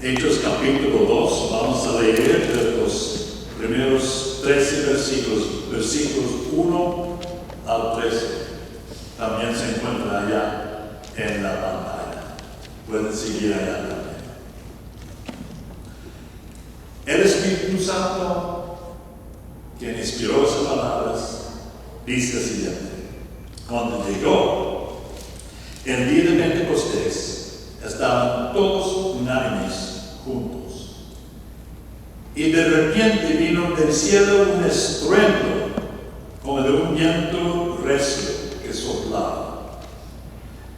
Hechos capítulo 2, vamos a leer los primeros 13 versículos 1 al 13. También se encuentra allá en la pantalla. Pueden seguir allá también. El Espíritu Santo, quien inspiró esas palabras, dice lo siguiente: cuando llegó el día de Pentecostés, estaban todos unánimes juntos. Y de repente vino del cielo un estruendo, como de un viento recio que soplaba,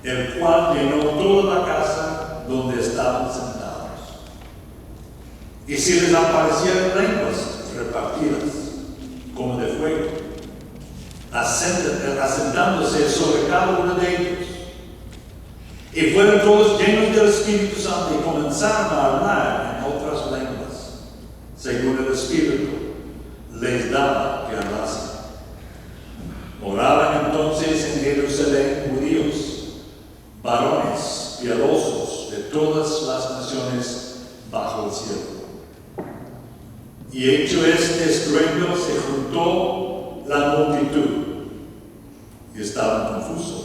el cual llenó toda la casa donde estaban sentados. Y se les aparecieron lenguas repartidas, como de fuego, asentándose sobre cada uno de ellos. Y fueron todos llenos del Espíritu Santo y comenzaron a hablar en otras lenguas, según el Espíritu les daba que hablasen. Moraban entonces en Jerusalén judíos, varones piadosos de todas las naciones bajo el cielo. Y hecho este estruendo, se juntó la multitud y estaban confusos,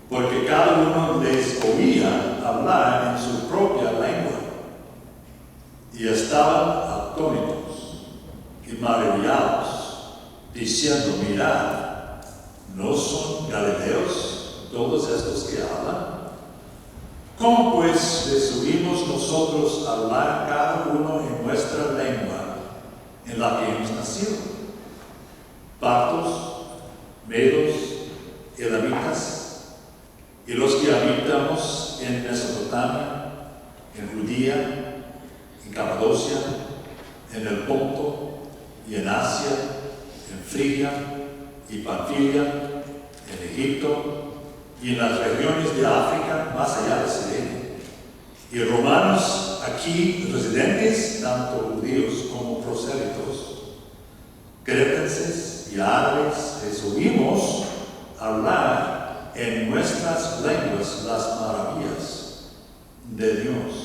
porque cada uno les oía hablar en su propia lengua, y estaban atónitos y maravillados, diciendo: mirad, ¿no son galileos todos estos que hablan? ¿Cómo pues les oímos nosotros hablar cada uno en nuestra lengua en la que hemos nacido? Partos, medos, elamitas, y los que habitamos en Mesopotamia, en Judía, en Capadocia, en el Ponto y en Asia, en Frigia y Panfilia, en Egipto y en las regiones de África más allá de Sirene, y romanos aquí residentes, tanto judíos como prosélitos, cretenses y árabes, les oímos hablar en nuestras lenguas las maravillas de Dios.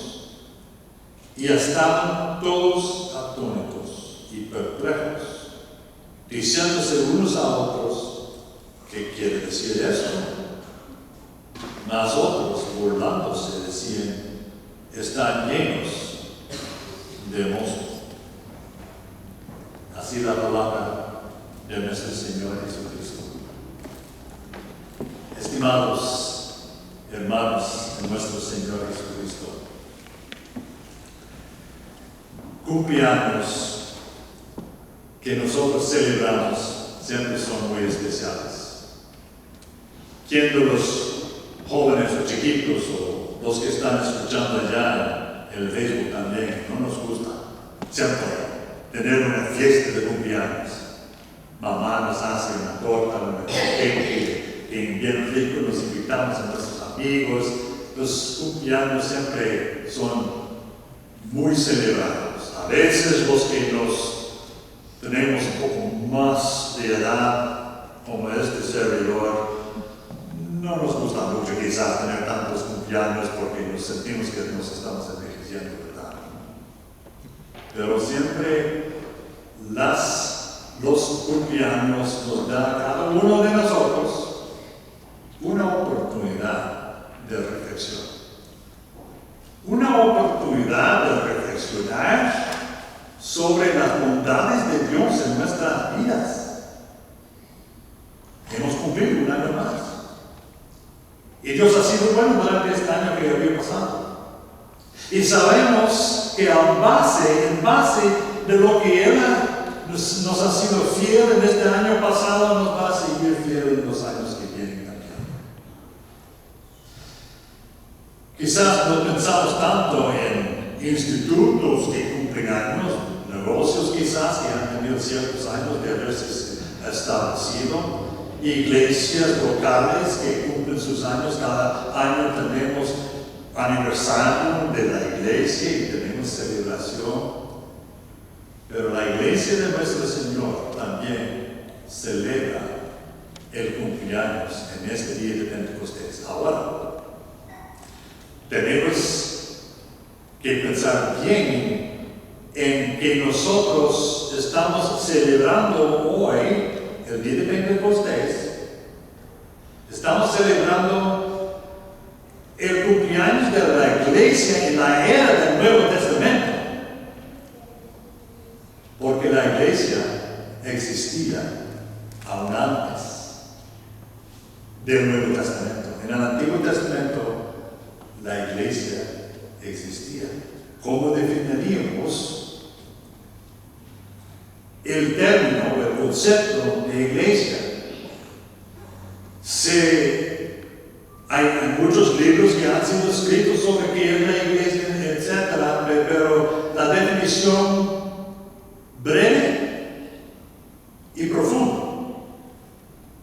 Y estaban todos atónitos y perplejos, diciéndose unos a otros: ¿qué quiere decir esto? Mas otros, burlándose, decían: están llenos de mosto. Así la palabra de nuestro Señor Jesucristo. Estimados hermanos de nuestro Señor Jesucristo, cumpleaños que nosotros celebramos siempre son muy especiales. ¿Quién de los jóvenes o chiquitos o los que están escuchando allá en el Facebook también no nos gusta siempre tener una fiesta de cumpleaños? Mamá nos hace una torta, un cake bien rico, nos invitamos a nuestros amigos. Los cumpleaños siempre son muy celebrados. A veces los que tenemos un poco más de edad, como este servidor, no nos gusta mucho quizás tener tantos cumpleaños porque nos sentimos que nos estamos envejeciendo, ¿verdad? Pero siempre los cumpleaños nos da a cada uno de nosotros una oportunidad de reflexión. Una oportunidad de reflexionar sobre las bondades de Dios en nuestras vidas. Hemos cumplido un año más. Y Dios ha sido bueno durante este año que había pasado. Y sabemos que en base de lo que Él nos ha sido fiel en este año pasado, nos va a seguir fiel en los años que vienen también. Quizás no pensamos tanto en institutos que cumplen años, negocios quizás que han tenido ciertos años de haberse establecido, iglesias locales que cumplen sus años. Cada año tenemos aniversario de la iglesia y tenemos celebración. Pero la iglesia de nuestro Señor también celebra el cumpleaños en este día de Pentecostés. Ahora, tenemos que pensar bien en que nosotros estamos celebrando hoy el día de Pentecostés. Estamos celebrando el cumpleaños de la iglesia en la era del Nuevo Testamento. Porque la iglesia existía aún antes del Nuevo Testamento. En el Antiguo Testamento la iglesia existía. ¿Cómo definiríamos el término, el concepto de iglesia? Hay muchos libros que han sido escritos sobre qué es la iglesia, etc., pero la definición breve y profunda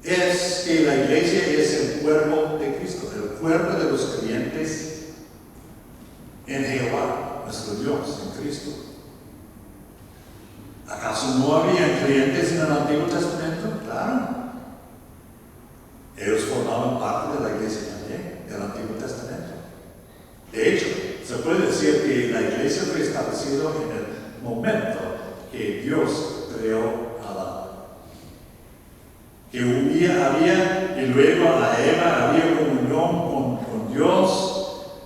es que la iglesia es el cuerpo de Cristo, el cuerpo de los creyentes en Jehová, nuestro Dios, en Cristo. ¿Acaso no había creyentes en el Antiguo Testamento? Claro. Ellos formaban parte de la iglesia también, del Antiguo Testamento. De hecho, se puede decir que la iglesia fue establecida en el momento que Dios creó a Adán. Que un día había, y luego a Eva había comunión con Dios,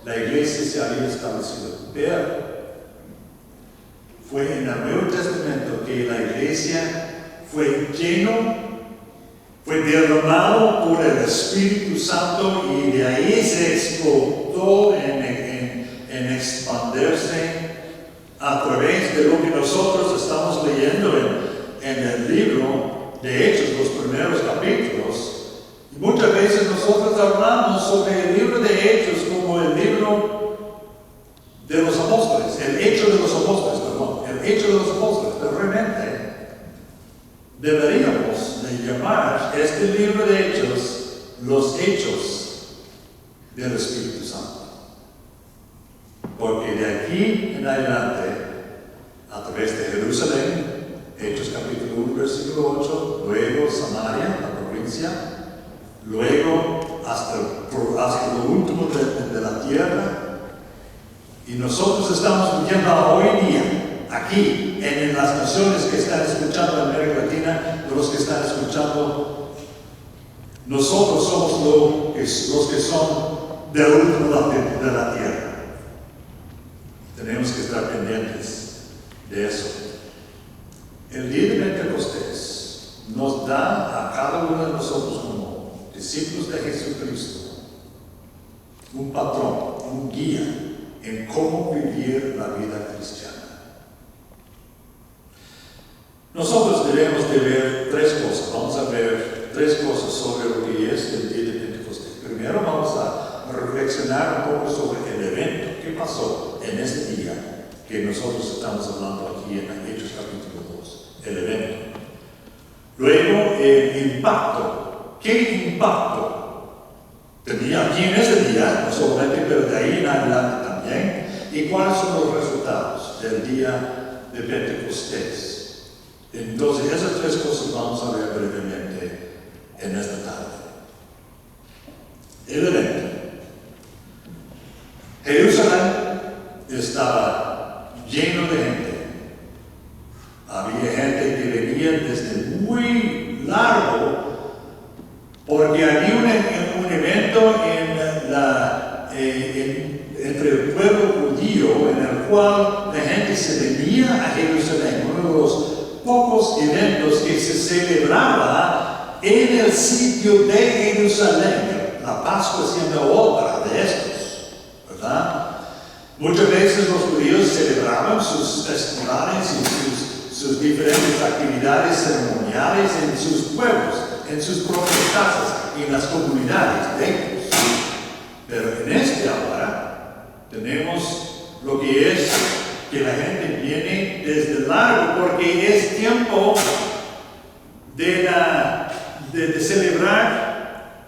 la iglesia se había establecido. Pero fue en el Nuevo Testamento que la iglesia fue fue derramado por el Espíritu Santo y de ahí se explotó en expandirse a través de lo que nosotros estamos leyendo en el libro de Hechos, los primeros capítulos. Y muchas veces nosotros hablamos sobre el libro de Hechos como el libro de los apóstoles, el hecho de los apóstoles, el hecho de los apóstoles, pero realmente deberíamos de llamar este libro de Hechos los hechos del Espíritu Santo. Porque de aquí en adelante, a través de Jerusalén, Hechos capítulo 1, versículo 8, luego Samaria, la provincia, luego hasta lo último de la tierra, y nosotros estamos viviendo hoy en día, aquí, en las naciones que están escuchando en América Latina, de los que están escuchando, nosotros somos los que son del último de la tierra. Tenemos que estar pendientes de eso. El día de Pentecostés nos da a cada uno de nosotros como discípulos de Jesucristo un patrón, un guía en cómo vivir la vida cristiana. Nosotros debemos de ver tres cosas. Vamos a ver tres cosas sobre lo que es el día de Pentecostés. Primero vamos a reflexionar un poco sobre el evento que pasó en este día que nosotros estamos hablando aquí en Hechos capítulo 2, el evento. Luego el impacto. ¿Qué impacto tenía aquí en ese día? No solamente, pero de ahí en adelante también. ¿Y cuáles son los resultados del día de Pentecostés? Entonces, esas tres cosas vamos a ver brevemente en esta tarde. El evento. Jerusalén estaba lleno de gente. Había gente que venía desde muy largo, porque había un evento entre el pueblo judío en el cual la gente se venía a Jerusalén, uno de los pocos eventos que se celebraba en el sitio de Jerusalén, la Pascua siendo otra de estos, ¿verdad? Muchas veces los judíos celebraban sus festivales y sus diferentes actividades ceremoniales en sus pueblos, en sus propias casas y en las comunidades de ellos. Pero en este ahora tenemos lo que es que la gente viene desde largo porque es tiempo de celebrar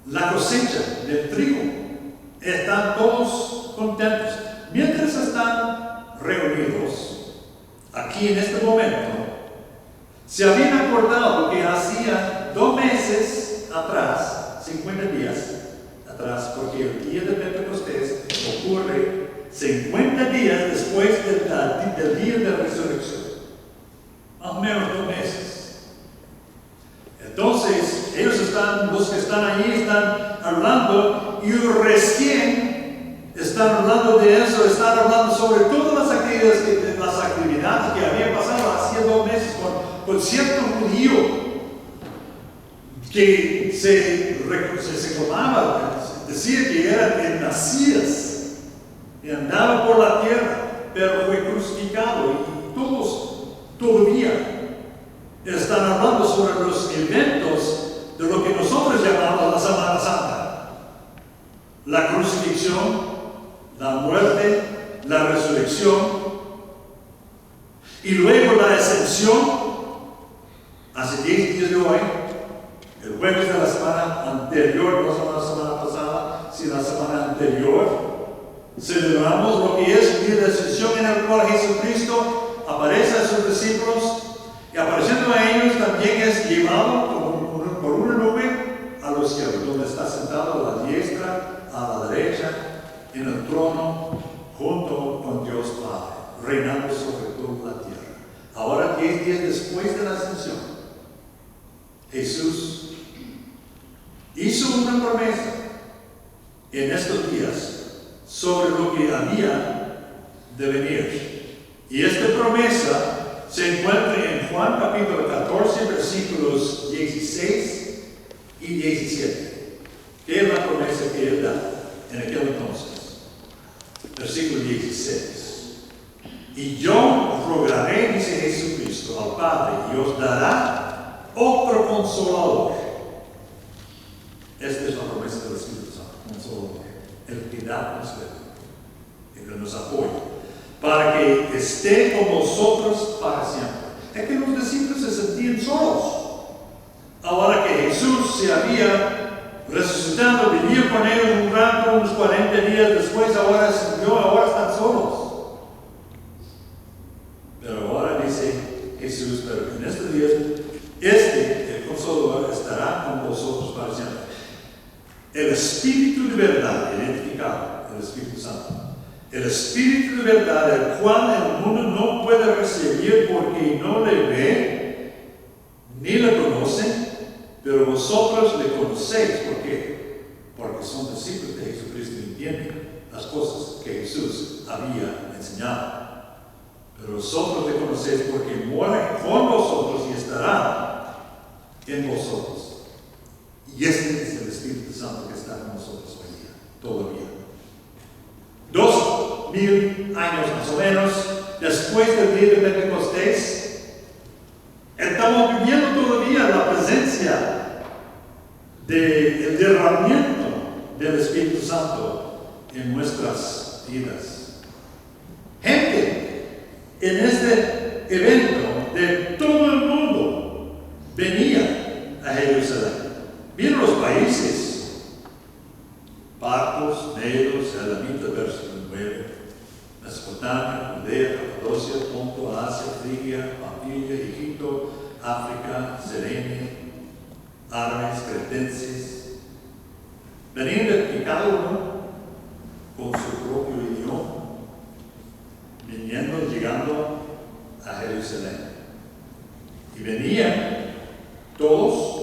la cosecha del trigo. Están todos contentos. Mientras están reunidos aquí en este momento, se habían acordado que hacía 2 meses atrás, 50 días atrás, porque el día de Pentecostés ocurre 50 días después del día de resurrección. Más o menos 2 meses. Entonces, los que están allí están hablando y recién están hablando de eso, están hablando sobre todas las actividades que había pasado hace 2 meses con cierto judío que se clamaba, decía que era el Mesías y andaba por la tierra, pero fue crucificado y todos todavía están hablando sobre los eventos de lo que nosotros llamamos la Semana Santa. La crucifixión, la muerte, la resurrección y luego la ascensión. Hace 10 días de hoy, el jueves de la semana anterior, no la semana pasada, sino la semana anterior, celebramos lo que es el día de ascensión en el cual Jesucristo aparece a sus discípulos y apareciendo a ellos también es llevado por una nube a los cielos, donde está sentado a la diestra, a la derecha, en el trono, junto con Dios Padre, reinando sobre toda la tierra. Ahora, 10 días después de la ascensión, Jesús hizo una promesa en estos días sobre lo que había de venir. Y esta promesa se encuentra en Juan capítulo 14, versículos 16 y 17. ¿Qué es la promesa que él da en aquel entonces? Versículo 16. Y yo rogaré, dice Jesucristo, al Padre, y os dará otro consolador. Esta es la promesa del Espíritu Santo, consolador, el que da el que nos apoya, para que esté con nosotros para siempre. Es que los discípulos se sentían solos. Ahora que Jesús se había resucitado, vivía con ellos un rato, unos 40 días después, ahora están solos. Pero ahora dice Jesús, pero en estos días, el Consolador, estará con vosotros para siempre. El Espíritu de verdad, identificado, el Espíritu Santo. El Espíritu de verdad, el cual el mundo no puede recibir porque no le ve ni le conoce, pero vosotros le conocéis. ¿Por qué? Porque son discípulos de Jesucristo y entienden las cosas que Jesús había enseñado. Pero vosotros le conocéis porque mora con vosotros y estará en vosotros. Y este es el Espíritu Santo que está con nosotros hoy día, todavía. 2000 años más o menos después del día de Pentecostés, estamos viviendo todavía la presencia del derramamiento del Espíritu Santo en nuestras vidas. Gente en este evento de todo el mundo venía a Jerusalén. Vieron los países: partos, medos, elamitas, versículo 9, Mesopotamia, Judea, Capadocia, Ponto, Asia, Frigia, Pampilla, Egipto, África, Cirene, árabes, cretenses. Venían de cada uno con su propio idioma, llegando a Jerusalén. Y venían todos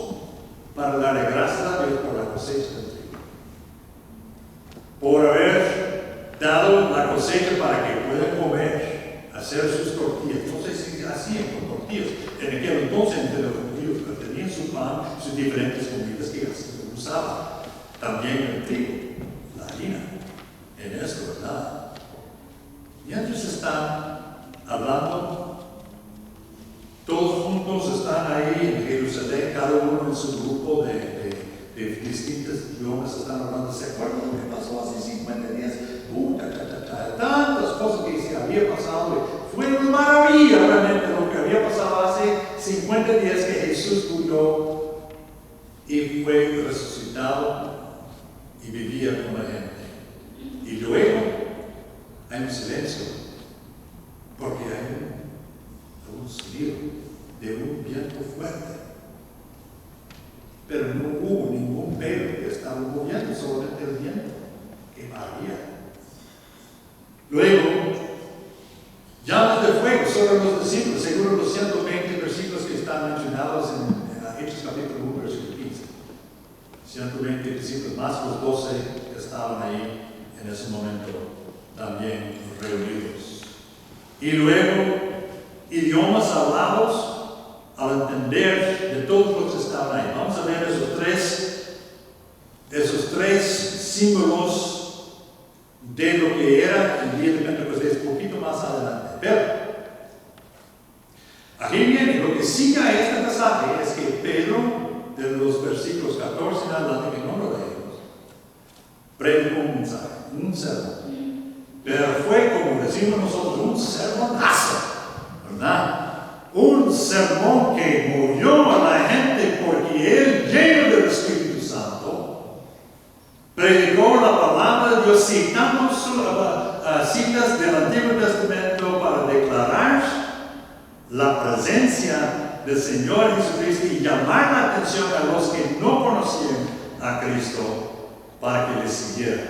para darle gracias a Dios por la cosecha del trigo, por haber dado la cosecha para que puedan comer, hacer sus tortillas. No sé si hacían con tortillas. En aquel entonces, entre los judíos, pero tenían su pan, sus diferentes comidas que usaban. También el trigo, la harina, en esto, ¿verdad? Y ellos están hablando. Todos juntos están ahí en Jerusalén, cada uno en su grupo de distintos idiomas están hablando. ¿Se acuerdan lo que pasó hace 50 días? Tantas cosas que se había pasado. Fue una maravilla realmente lo que había pasado hace 50 días, que Jesús murió y fue resucitado y vivía con la gente. Y luego hay un silencio, porque hay un sonido de un viento fuerte, pero no hubo ningún pelo que estaba moviendo, solamente el viento. ¡Qué maravilla! Luego, llamas de fuego sobre los discípulos, según los 120 versículos que están mencionados en Hechos capítulo 1, versículo 15. 120 discípulos más los 12 que estaban ahí en ese momento también reunidos. Y luego, idiomas hablados al entender de todos los que estaban ahí. Vamos a ver esos tres símbolos de lo que era el día de Pentecostés un poquito más adelante. Pero aquí viene, lo que sigue a este pasaje es que Pedro, de los versículos 14 en adelante, que no lo leemos, predicó un mensaje, un sermón. Pero fue, como decimos nosotros, un sermonazo, ¿verdad? Un sermón que movió a la gente porque él, lleno del Espíritu Santo, predicó la palabra de Dios citando citas del Antiguo Testamento para declarar la presencia del Señor Jesucristo y llamar la atención a los que no conocían a Cristo para que le siguieran.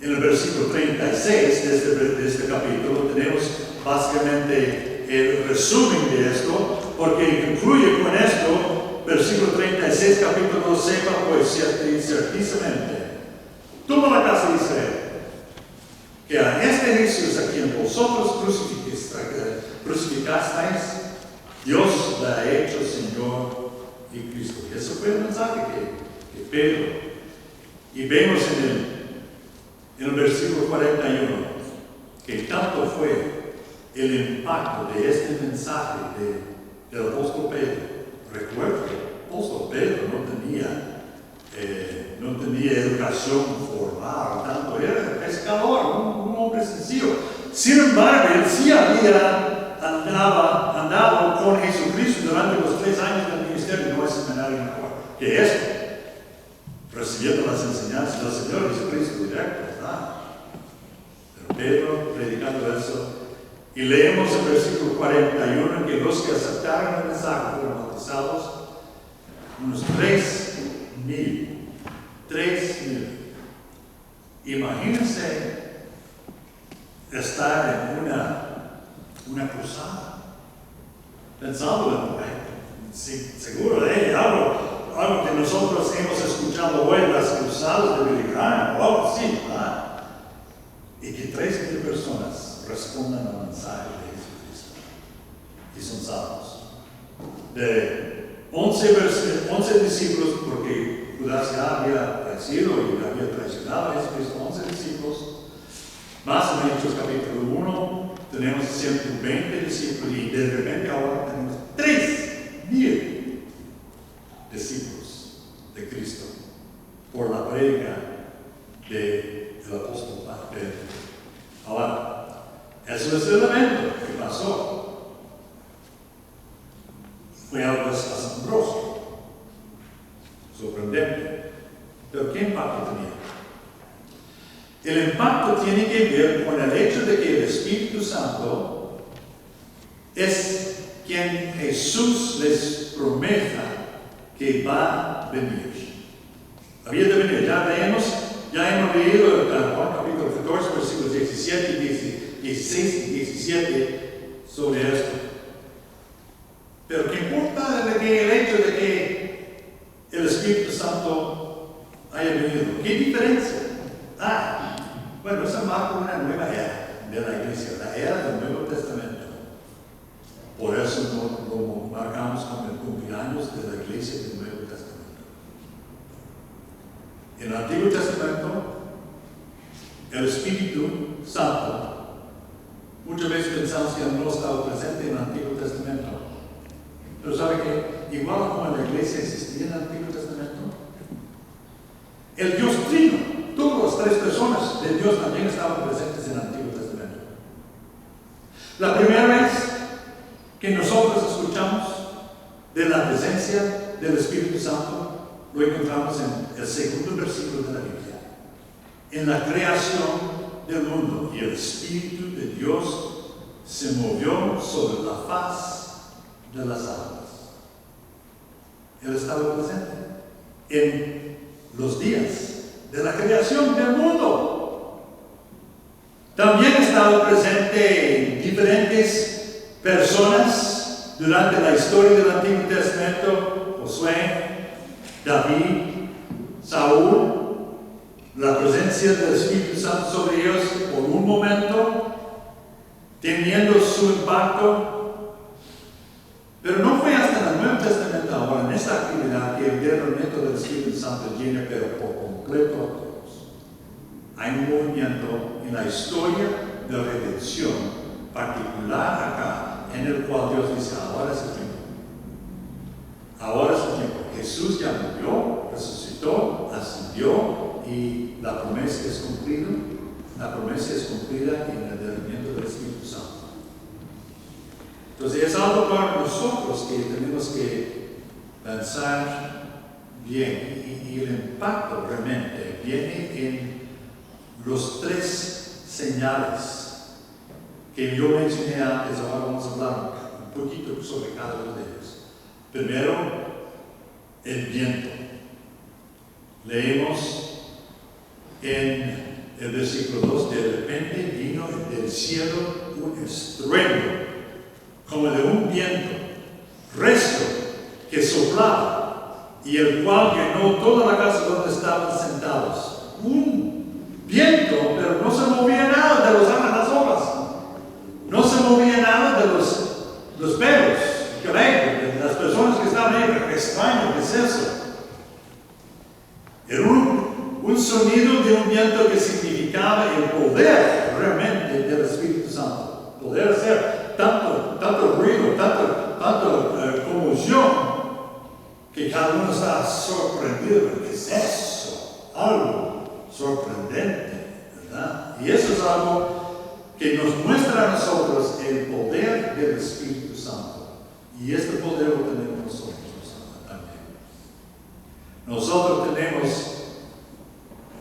En el versículo 36 de este capítulo tenemos básicamente el resumen de esto, porque concluye con esto, versículo 36, capítulo 2, sepa pues ciertamente toda la casa de Israel, que a este Jesús a quien vosotros crucificasteis, Dios le ha hecho Señor y Cristo. Y eso fue el mensaje que Pedro. Y vemos en el versículo 41 que tanto fue el impacto de este mensaje del apóstol Pedro. Recuerda que el apóstol Pedro no tenía educación formal, tanto era pescador, un hombre sencillo. Sin embargo, él sí había andado con Jesucristo durante los 3 años del ministerio, no es seminario mejor que esto, recibiendo las enseñanzas del Señor Jesucristo directo, ¿verdad? Pero Pedro predicando eso. Y leemos el versículo 41 que los que aceptaron el mensaje fueron bautizados, unos 3,000. 3,000. Imagínense estar en una cruzada. Pensándolo, sí, seguro, algo que nosotros hemos escuchado hoy, las cruzadas de Billy Graham, o algo así, ¿verdad? Y que 3,000 personas respondan al mensaje de Jesucristo y son salvos. De 11 discípulos, porque Judas ya había vencido y había traicionado a Jesucristo, 11 discípulos, más en Hechos capítulo 1, tenemos 120 discípulos y de repente ahora tenemos 3,000 discípulos de Cristo por la prédica del apóstol Pedro. Ahora, eso es el evento que pasó. Fue algo asombroso, sorprendente. Pero ¿qué impacto tenía? El impacto tiene que ver con el hecho de que el Espíritu Santo es quien Jesús les prometa que va a venir. Había de venir, ya hemos leído Juan capítulo 14, versículos 16 y 17 sobre esto. Pero ¿qué importa el hecho de que el Espíritu Santo haya venido? ¿Qué diferencia? Bueno, eso marca una nueva era de la iglesia, la era del Nuevo Testamento. Por eso lo marcamos como el cumpleaños de la iglesia del Nuevo Testamento. En el Antiguo Testamento, el Espíritu Santo, muchas veces pensamos que no estaba presente en el Antiguo Testamento. Pero ¿sabe qué? Igual como en la iglesia existía en el Antiguo Testamento, el Dios Trino, todas las 3 personas de Dios también estaban presentes en el Antiguo Testamento. La primera vez que nosotros escuchamos de la presencia del Espíritu Santo, lo encontramos en el segundo versículo de la Biblia. En la creación del mundo, y el Espíritu de Dios se movió sobre la faz de las aguas. Él estaba presente en los días de la creación del mundo. También estaba presente diferentes personas durante la historia del Antiguo Testamento: Josué, David, Saúl. La presencia del Espíritu Santo sobre ellos por un momento, teniendo su impacto. Pero no fue hasta el Nuevo Testamento, ahora en esta actividad, que el derramamiento del Espíritu Santo llena pero por completo a todos. Hay un movimiento en la historia de redención particular acá, en el cual Dios dice: ahora es el tiempo. Ahora es el tiempo. Jesús ya murió, resucitó, ascendió, y la promesa es cumplida. La promesa es cumplida en el derramamiento del Espíritu Santo. Entonces es algo para nosotros que tenemos que pensar bien, y el impacto realmente viene en los tres señales que yo mencioné antes. Ahora vamos a hablar un poquito sobre cada uno de ellos. Primero, el viento. Leemos en el versículo 2: de repente vino del cielo un estruendo, como de un viento recio que soplaba, y el cual llenó toda la casa donde estaban sentados. Un viento, pero no se movía nada de las hojas, no se movía nada de los pelos, de las personas que estaban ahí. Qué extraño, ¿qué es eso? Era un sonido de un viento que significaba el poder realmente del Espíritu Santo. Poder hacer tanto ruido, tanta conmoción, que cada uno está sorprendido. ¿Qué es eso? Algo sorprendente, ¿verdad? Y eso es algo que nos muestra a nosotros el poder del Espíritu Santo. Y este poder lo tenemos nosotros también. Nosotros tenemos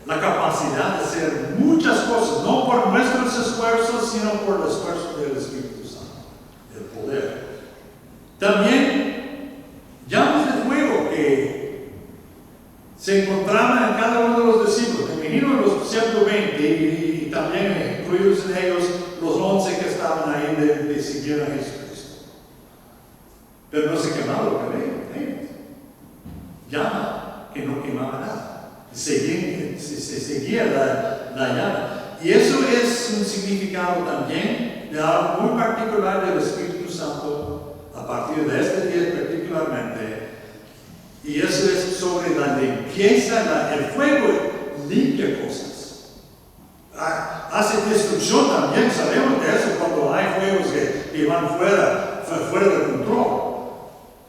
la capacidad de hacer muchas cosas, no por nuestros esfuerzos, sino por el esfuerzo del Espíritu Santo, el poder. También llamas de fuego que se encontraban en cada uno de los discípulos. Me imagino los 120 y también incluidos en ellos los 11 que estaban ahí de seguir a Jesucristo. Pero no se quemaba lo que veían. Llama que no quemaba nada. Se seguía la llama. Y eso es un significado también de algo muy particular del Espíritu Santo a partir de este día particularmente. Y eso es sobre la limpieza. El fuego limpia cosas. Hace destrucción también, sabemos de eso cuando hay fuegos que van fuera de control.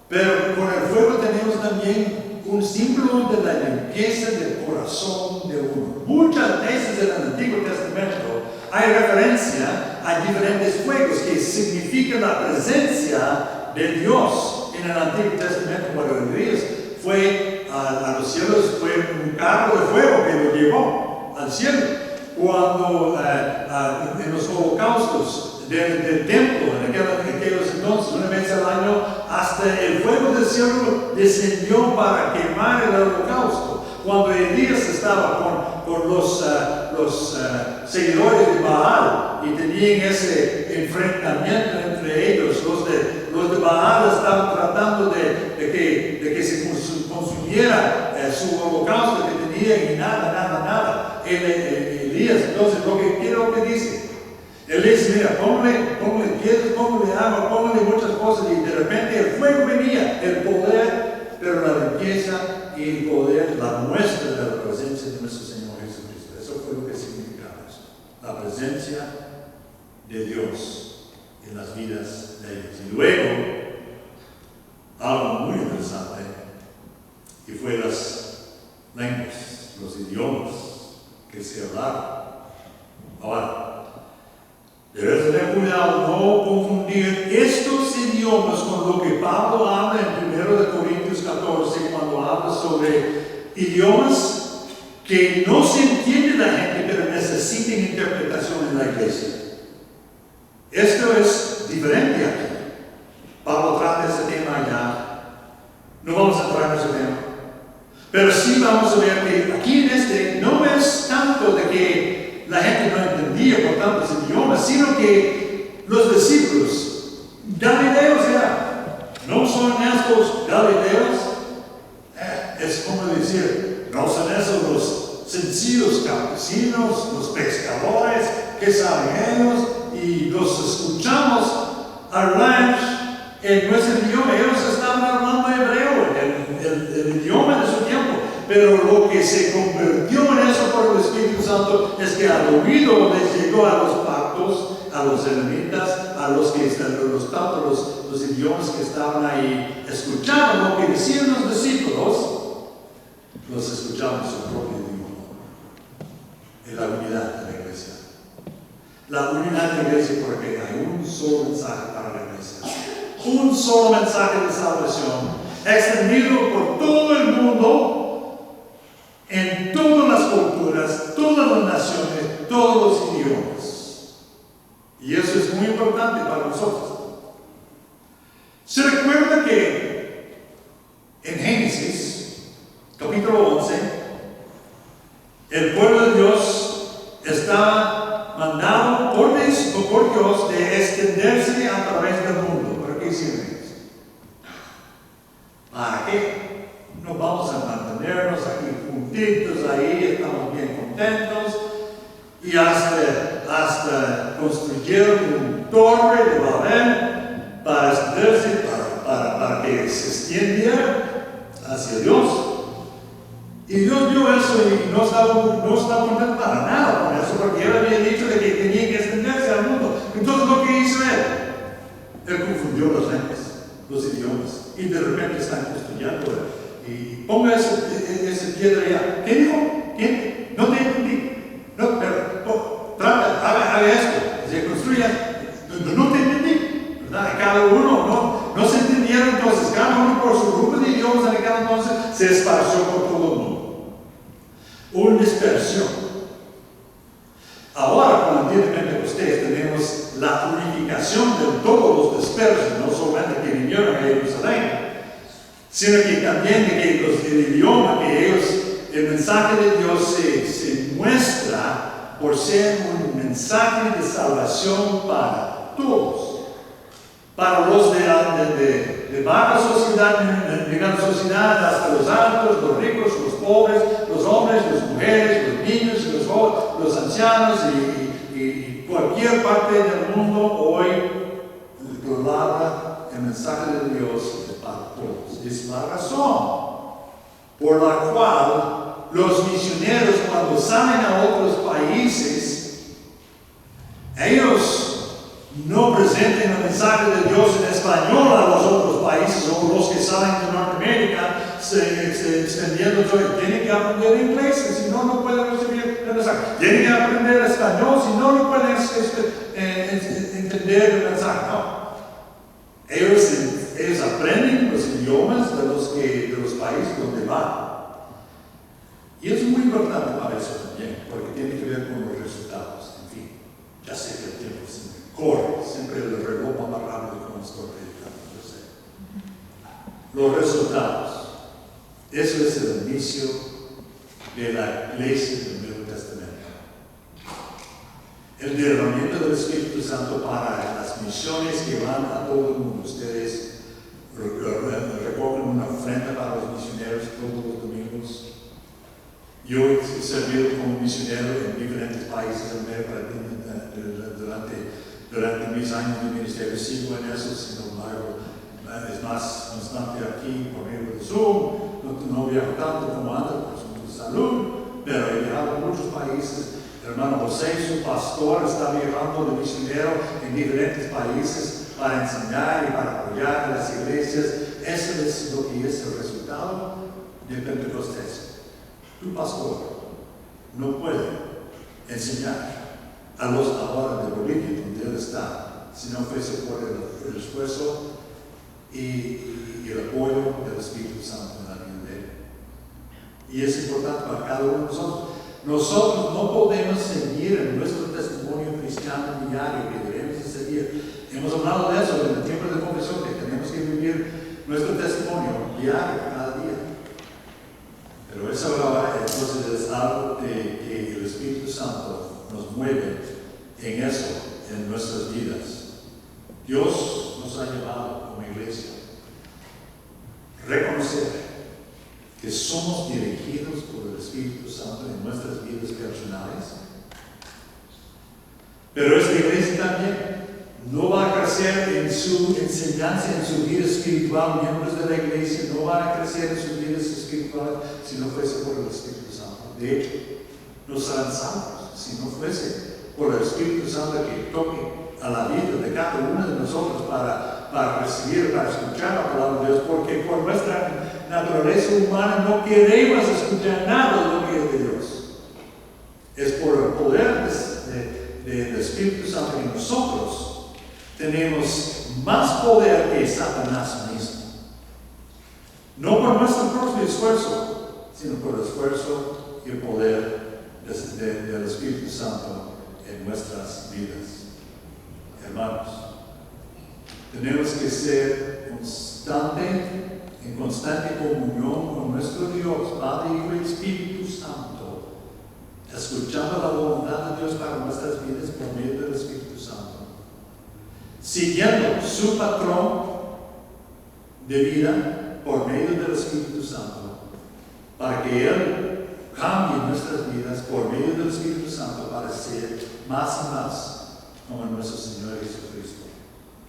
Pero con el fuego tenemos también un símbolo de la limpieza del corazón de uno. Muchas veces en el Antiguo Testamento hay referencia a diferentes fuegos que significan la presencia de Dios en el Antiguo Testamento. Para ellos fue a los cielos, fue un carro de fuego que lo llevó al cielo. Cuando en los holocaustos del templo, en aquellos entonces, una vez al año, hasta el fuego del cielo descendió para quemar el holocausto. Cuando Elías estaba con los seguidores de Baal y tenían ese enfrentamiento entre ellos, los de Baal estaban tratando de que se consumiera su holocausto que tenían, y nada. Elías, entonces, lo que dice, él dice: mira, póngale piedras, póngale agua, póngale muchas cosas, y de repente el fuego venía, el poder, pero la limpieza y el poder, la muestra de la presencia de nuestro Señor Jesucristo. Eso fue lo que significaba eso, la presencia de Dios en las vidas de ellos. Y luego, algo muy interesante, y fue las lenguas, los idiomas que se hablaron. Ahora, debes tener cuidado no confundir estos idiomas con lo que Pablo habla en 1 Corintios 14, cuando habla sobre idiomas que no se entiende la gente, pero necesitan interpretación en la iglesia. Esto es diferente aquí. Pablo trata ese tema allá. No vamos a entrar en ese tema. Pero sí vamos a ver que aquí en este no es tanto de que la gente no entendía por tantos idiomas, sino que los discípulos galileos ya no son estos galileos. Es como decir, no son esos los sencillos campesinos, los pescadores, que saben ellos, y los escuchamos hablar en nuestro idioma. Ellos estaban hablando hebreo, el idioma de su tiempo, pero lo que se convirtió en eso por el Espíritu Santo es que al oído les llegó a los pactos, a los eremitas, a los que están, los idiomas que estaban ahí, escuchaban lo que decían los discípulos, los escuchaban en su propio idioma. En la unidad de la iglesia. La unidad de la iglesia, porque hay un solo mensaje para la iglesia. Un solo mensaje de salvación, extendido por todo el mundo, en todas las culturas, todas las naciones, todos los idiomas. Y eso es muy importante para nosotros. Se recuerda que en Génesis, capítulo 11, el pueblo de Dios estaba mandado por Dios de extenderse a través del mundo. ¿Para qué sirve eso? ¿Para qué? Nos vamos a mantenernos aquí juntitos, ahí estamos bien contentos, y hasta construyeron un torre de Babel para extenderse, para que se extendiera hacia Dios. Y Dios vio eso y no estaba contento para nada con eso, porque él había dicho de que tenía que extenderse al mundo. Entonces, ¿lo que hizo él? Él confundió las lenguas, los idiomas, y de repente están construyendo. Y ponga esa piedra allá. ¿Qué dijo? ¿Quién? No te entendí. No, pero haga esto. Se construya. No te entendí. ¿Verdad? Cada uno no se entendieron, entonces cada uno por su grupo de idiomas en aquel entonces se esparció por todo el mundo. Una dispersión. Ahora, con el día de Pentecostés, tenemos la unificación de todos los dispersos, no solamente que vinieron a Jerusalén, sino que también de que el idioma que ellos, el mensaje de Dios se muestra por ser un mensaje de salvación para todos. Para los de baja sociedad, de gran sociedad, hasta los altos, los ricos, los pobres, los hombres, las mujeres, los niños, los ancianos y cualquier parte del mundo, hoy la palabra, el mensaje de Dios es para todos. Es la razón por la cual los misioneros, cuando salen a otros países, ellos no presenten el mensaje de Dios en español a los otros países, o los que salen de Norteamérica extendiendo todo. Tienen que aprender inglés, si no, no pueden recibir el mensaje. Tienen que aprender español, si no, no pueden entender el mensaje. No. Ellos aprenden los idiomas de los países donde van. Y es muy importante para eso también, porque tiene que ver con los resultados. En fin, ya sé que el tiempo corre, siempre el reloj va más rápido cuando estoy predicando, yo sé. Los resultados. Eso es el inicio de la iglesia del Nuevo Testamento. El derramamiento del Espíritu Santo para las misiones que van a todo el mundo. Ustedes recogen una ofrenda para los misioneros todos los domingos. Yo he servido como misionero en diferentes países de América Latina durante mis años de ministerio. Sigo en eso, sin embargo, es más constante aquí por medio de Zoom. No viajo tanto como antes por su salud, pero he viajado a muchos países. El hermano José, su pastor, está viajando de misionero en diferentes países para enseñar y para apoyar a las iglesias. Eso es lo que es el resultado de Pentecostés. Tu pastor no puede enseñar a los ahora de Bolivia, donde él está, si no fuese por el esfuerzo y el apoyo del Espíritu Santo en la vida de él. Y es importante para cada uno de nosotros. Nosotros no podemos seguir en nuestro testimonio cristiano diario que debemos de seguir. Hemos hablado de eso en el tiempo de confesión, que tenemos que vivir nuestro testimonio diario, cada día. Pero eso ahora entonces es algo que el Espíritu Santo nos mueve no va a crecer en su enseñanza, en su vida espiritual, miembros de la iglesia, no van a crecer en sus vidas espirituales si no fuese por el Espíritu Santo. De hecho, no serán salvos si no fuese por el Espíritu Santo que toque a la vida de cada uno de nosotros para recibir, para escuchar la palabra de Dios, porque por nuestra naturaleza humana no queremos escuchar nada de lo que es de Dios. Es por el poder del Espíritu Santo que nosotros tenemos más poder que Satanás mismo. No por nuestro propio esfuerzo, sino por el esfuerzo y el poder del Espíritu Santo en nuestras vidas. Hermanos, tenemos que ser en constante comunión con nuestro Dios, Padre, Hijo y Espíritu Santo, escuchando la voluntad de Dios para nuestras vidas por medio del Espíritu Santo, siguiendo su patrón de vida por medio del Espíritu Santo, para que Él cambie nuestras vidas por medio del Espíritu Santo para ser más y más como nuestro Señor Jesucristo.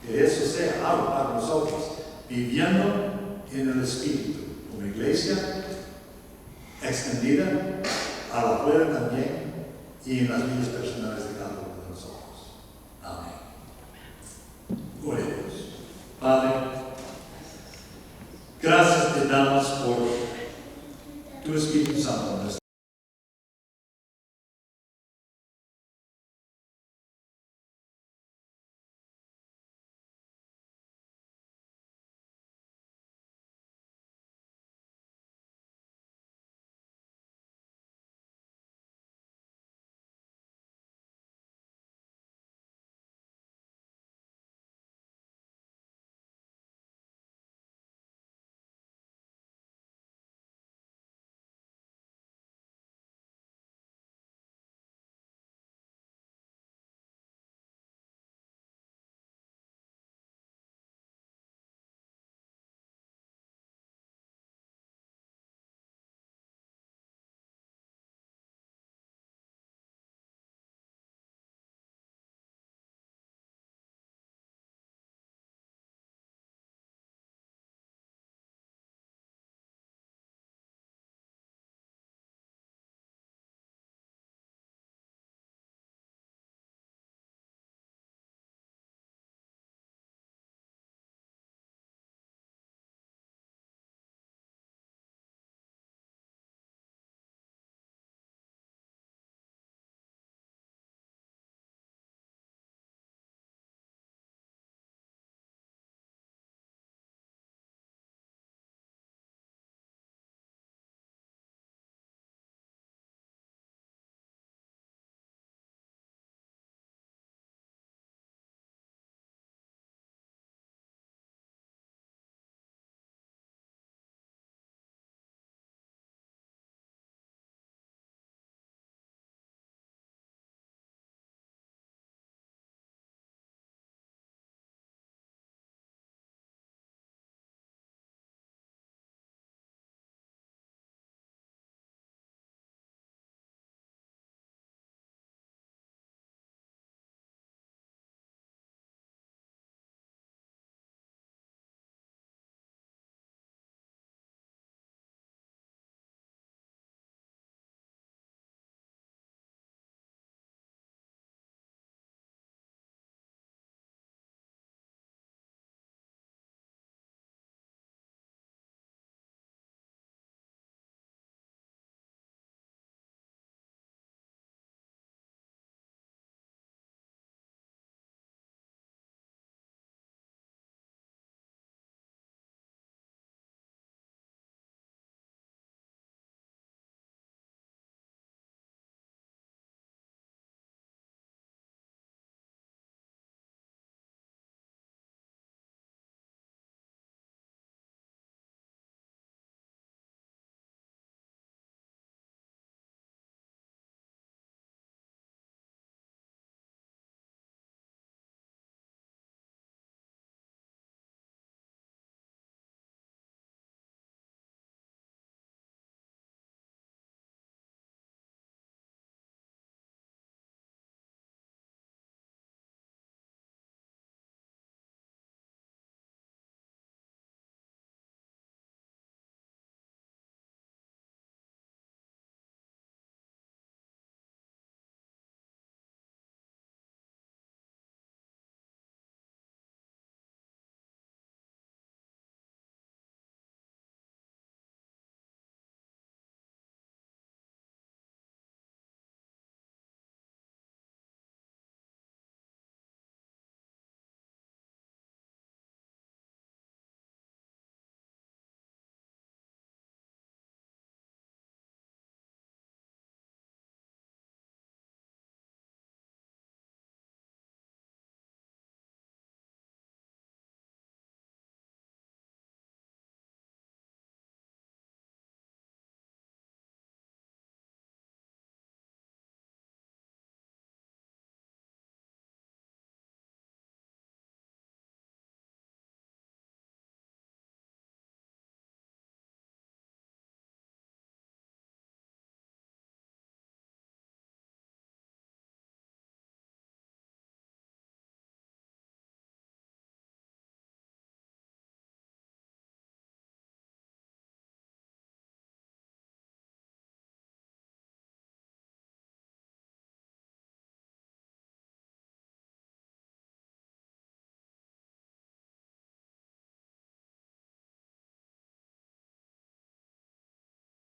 Que eso sea algo para nosotros, viviendo en el Espíritu, como iglesia extendida a la afuera también y en las vidas personales de cada uno de nosotros. Amén. Oremos. Padre,